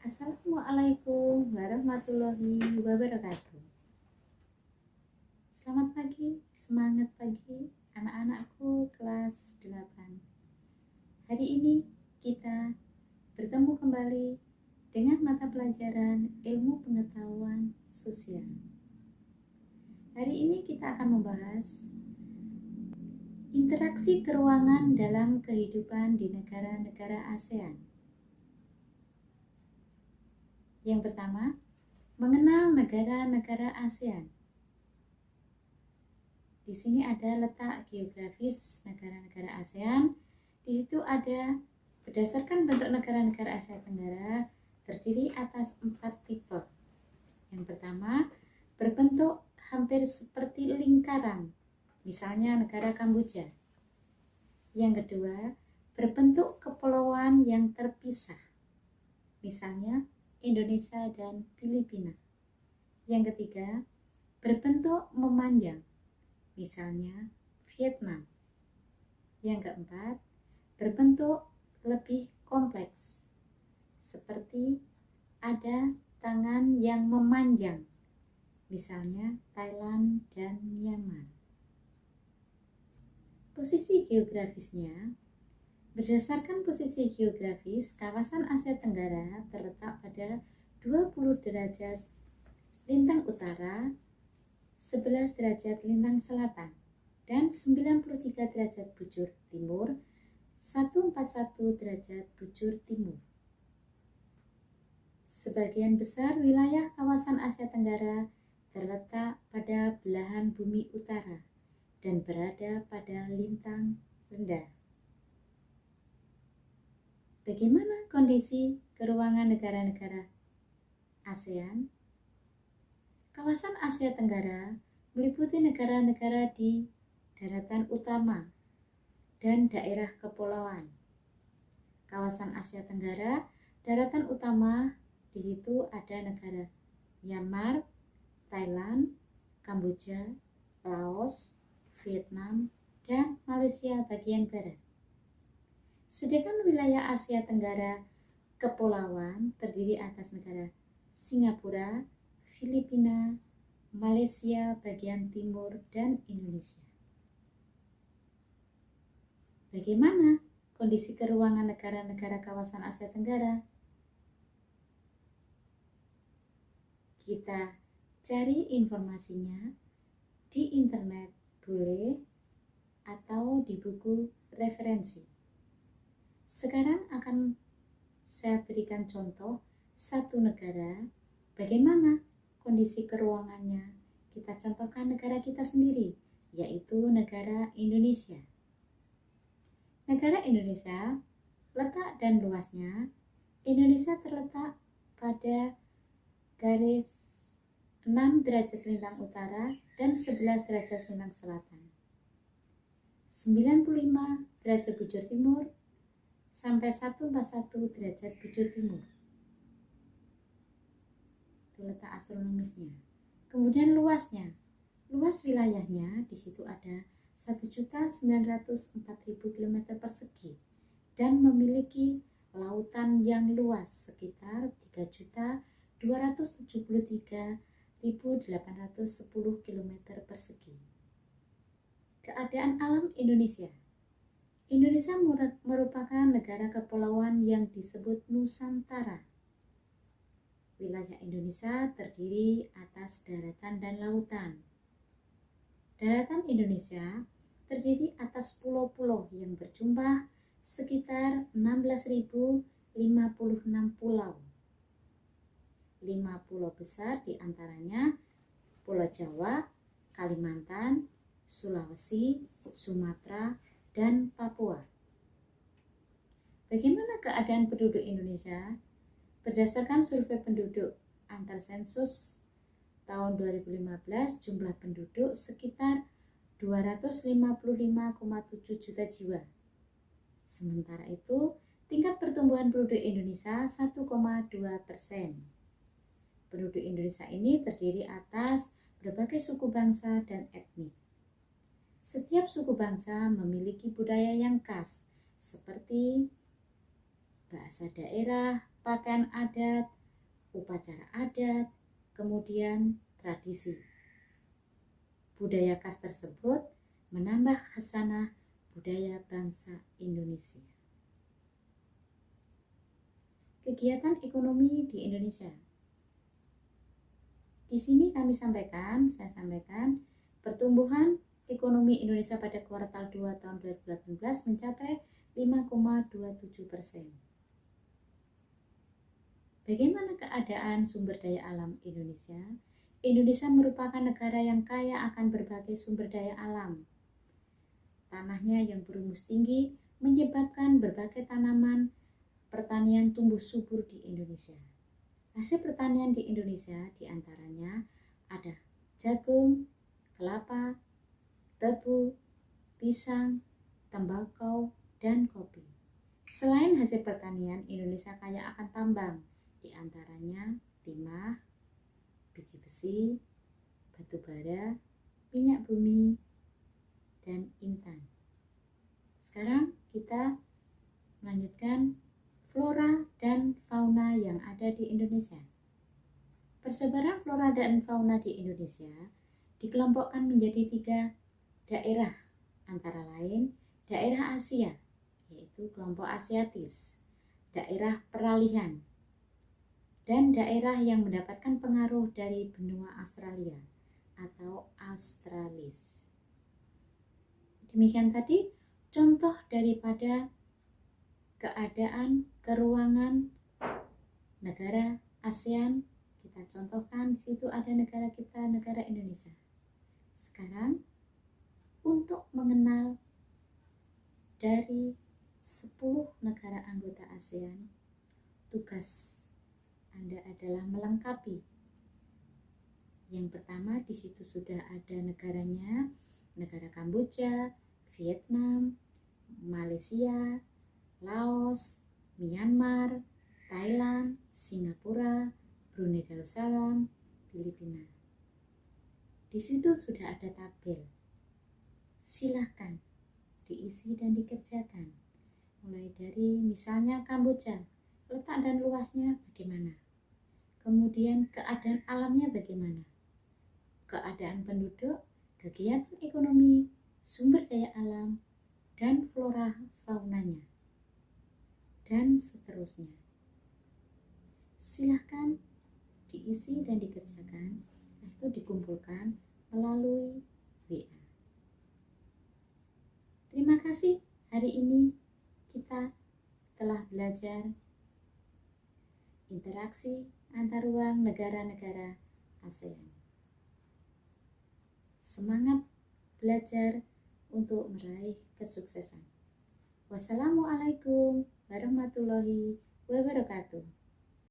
Assalamualaikum warahmatullahi wabarakatuh. Selamat pagi, semangat pagi anak-anakku kelas 8. Hari ini kita bertemu kembali dengan mata pelajaran ilmu pengetahuan sosial. Hari ini kita akan membahas interaksi keruangan dalam kehidupan di negara-negara ASEAN. Yang pertama, mengenal negara-negara ASEAN. Di sini ada letak geografis negara-negara ASEAN. Di situ ada berdasarkan bentuk negara-negara Asia Tenggara terdiri atas 4 tipe. Yang pertama, berbentuk hampir seperti lingkaran, misalnya negara Kamboja. Yang kedua, berbentuk kepulauan yang terpisah, misalnya Indonesia dan Filipina. Yang ketiga, berbentuk memanjang, misalnya Vietnam. Yang keempat, berbentuk lebih kompleks, seperti ada tangan yang memanjang, misalnya Thailand dan Myanmar. Posisi geografisnya, berdasarkan posisi geografis, kawasan Asia Tenggara terletak pada 20 derajat lintang utara, 11 derajat lintang selatan, dan 93 derajat bujur timur, 141 derajat bujur timur. Sebagian besar wilayah kawasan Asia Tenggara terletak pada belahan bumi utara dan berada pada lintang rendah. Bagaimana kondisi keruangan negara-negara ASEAN? Kawasan Asia Tenggara meliputi negara-negara di daratan utama dan daerah kepulauan. Kawasan Asia Tenggara, daratan utama, di situ ada negara Myanmar, Thailand, Kamboja, Laos, Vietnam, dan Malaysia bagian barat. Sedangkan wilayah Asia Tenggara kepulauan terdiri atas negara Singapura, Filipina, Malaysia bagian timur, dan Indonesia. Bagaimana kondisi keruangan negara-negara kawasan Asia Tenggara? Kita cari informasinya di internet boleh atau di buku referensi. Sekarang akan saya berikan contoh satu negara, bagaimana kondisi keruangannya. Kita contohkan negara kita sendiri, yaitu negara Indonesia. Negara Indonesia, letak dan luasnya, Indonesia terletak pada garis 6 derajat lintang utara dan 11 derajat lintang selatan, 95 derajat bujur timur, sampai 141 derajat bujur timur. Itu letak astronomisnya. Kemudian luasnya. Luas wilayahnya di situ ada 1.904.000 km persegi dan memiliki lautan yang luas sekitar 3.273.810 km persegi. Keadaan alam Indonesia. Indonesia merupakan negara kepulauan yang disebut Nusantara. Wilayah Indonesia terdiri atas daratan dan lautan. Daratan Indonesia terdiri atas pulau-pulau yang berjumlah sekitar 16.056 pulau. 5 pulau besar diantaranya Pulau Jawa, Kalimantan, Sulawesi, Sumatera, dan Papua. Bagaimana keadaan penduduk Indonesia? Berdasarkan survei penduduk antar sensus tahun 2015, jumlah penduduk sekitar 255,7 juta jiwa. Sementara itu, tingkat pertumbuhan penduduk Indonesia 1,2%. Penduduk Indonesia ini terdiri atas berbagai suku bangsa dan etnik. Setiap suku bangsa memiliki budaya yang khas, seperti bahasa daerah, pakaian adat, upacara adat, kemudian tradisi. Budaya khas tersebut menambah khasanah budaya bangsa Indonesia. Kegiatan ekonomi di Indonesia. Di sini saya sampaikan pertumbuhan ekonomi Indonesia pada kuartal 2 tahun 2018 mencapai 5,27%. Bagaimana keadaan sumber daya alam Indonesia? Indonesia merupakan negara yang kaya akan berbagai sumber daya alam. Tanahnya yang berhumus tinggi menyebabkan berbagai tanaman pertanian tumbuh subur di Indonesia. Hasil pertanian di Indonesia diantaranya ada jagung, kelapa, tebu, pisang, tembakau, dan kopi. Selain hasil pertanian, Indonesia kaya akan tambang, diantaranya timah, biji besi, batu bara, minyak bumi, dan intan. Sekarang kita melanjutkan flora dan fauna yang ada di Indonesia. Persebaran flora dan fauna di Indonesia dikelompokkan menjadi 3 daerah, antara lain daerah Asia, yaitu kelompok Asiatis, daerah peralihan, dan daerah yang mendapatkan pengaruh dari benua Australia atau Australis. Demikian tadi contoh daripada keadaan keruangan negara ASEAN. Kita contohkan di situ ada negara kita, negara Indonesia. Sekarang untuk mengenal dari 10 negara anggota ASEAN, tugas Anda adalah melengkapi. Yang pertama, di situ sudah ada negaranya, negara Kamboja, Vietnam, Malaysia, Laos, Myanmar, Thailand, Singapura, Brunei Darussalam, Filipina. Di situ sudah ada tabel. Silakan diisi dan dikerjakan. Mulai dari misalnya Kamboja, letak dan luasnya bagaimana? Kemudian keadaan alamnya bagaimana? Keadaan penduduk, kegiatan ekonomi, sumber daya alam, dan flora faunanya, dan seterusnya. Silahkan diisi dan dikerjakan, itu dikumpulkan melalui WA. Terima kasih, hari ini kita telah belajar interaksi antar ruang negara-negara ASEAN. Semangat belajar untuk meraih kesuksesan. Wassalamualaikum warahmatullahi wabarakatuh.